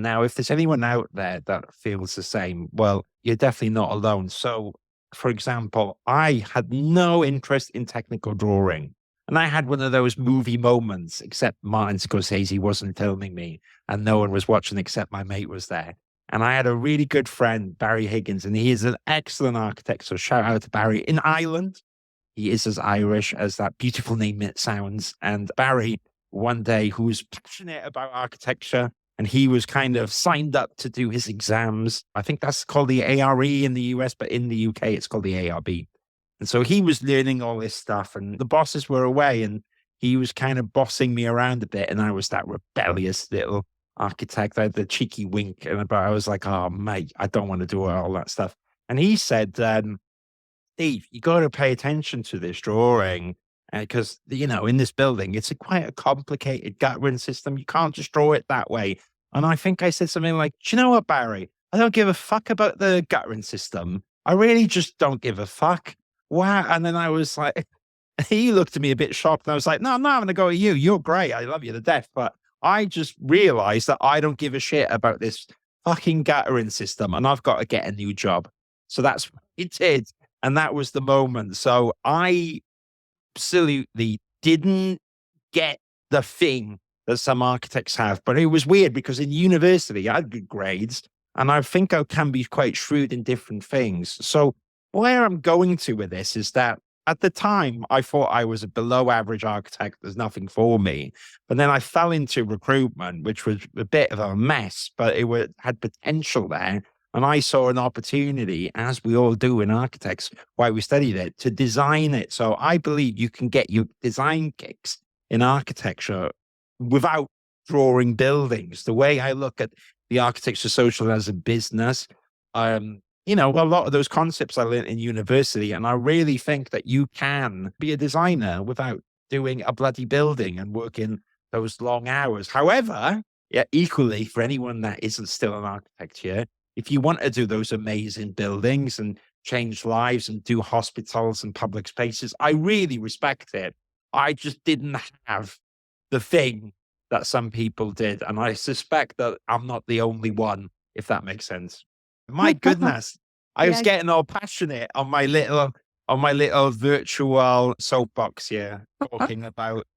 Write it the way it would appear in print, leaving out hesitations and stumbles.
Now, if there's anyone out there that feels the same, well, you're definitely not alone. So, for example, I had no interest in technical drawing. And I had one of those movie moments, except Martin Scorsese wasn't filming me and no one was watching except my mate was there. And I had a really good friend, Barry Higgins, and he is an excellent architect. So shout out to Barry in Ireland. He is as Irish as that beautiful name it sounds. And Barry, one day, who was passionate about architecture, and he was kind of signed up to do his exams. I think that's called the ARE in the US, but in the UK, it's called the ARB. And so he was learning all this stuff, and the bosses were away, and he was kind of bossing me around a bit. And I was that rebellious little architect. I had the cheeky wink, and I was like, oh, mate, I don't want to do all that stuff. And he said, Steve, you got to pay attention to this drawing because, in this building, it's quite a complicated guttering system. You can't just draw it that way. And I think I said something like, do you know what, Barry? I don't give a fuck about the guttering system. I really just don't give a fuck. Wow. And then I was like, he looked at me a bit shocked. And I was like, no, I'm not having to go at you. You're great. I love you to death. But I just realized that I don't give a shit about this fucking guttering system and I've got to get a new job. So that's what it did. And that was the moment. So I absolutely didn't get the thing that some architects have. But it was weird because in university, I had good grades and I think I can be quite shrewd in different things. So where I'm going to with this is that at the time, I thought I was a below average architect. There's nothing for me. But then I fell into recruitment, which was a bit of a mess, but had potential there. And I saw an opportunity, as we all do in architects, why we studied it, to design it. So I believe you can get your design kicks in architecture without drawing buildings. The way I look at the architecture social as a business, a lot of those concepts I learned in university, and I really think that you can be a designer without doing a bloody building and working those long hours. However, equally for anyone that isn't still an architect here, if you want to do those amazing buildings and change lives and do hospitals and public spaces, I really respect it. I just didn't have the thing that some people did. And I suspect that I'm not the only one, if that makes sense. My goodness, I was Yeah. getting all passionate on my little virtual soapbox here, talking about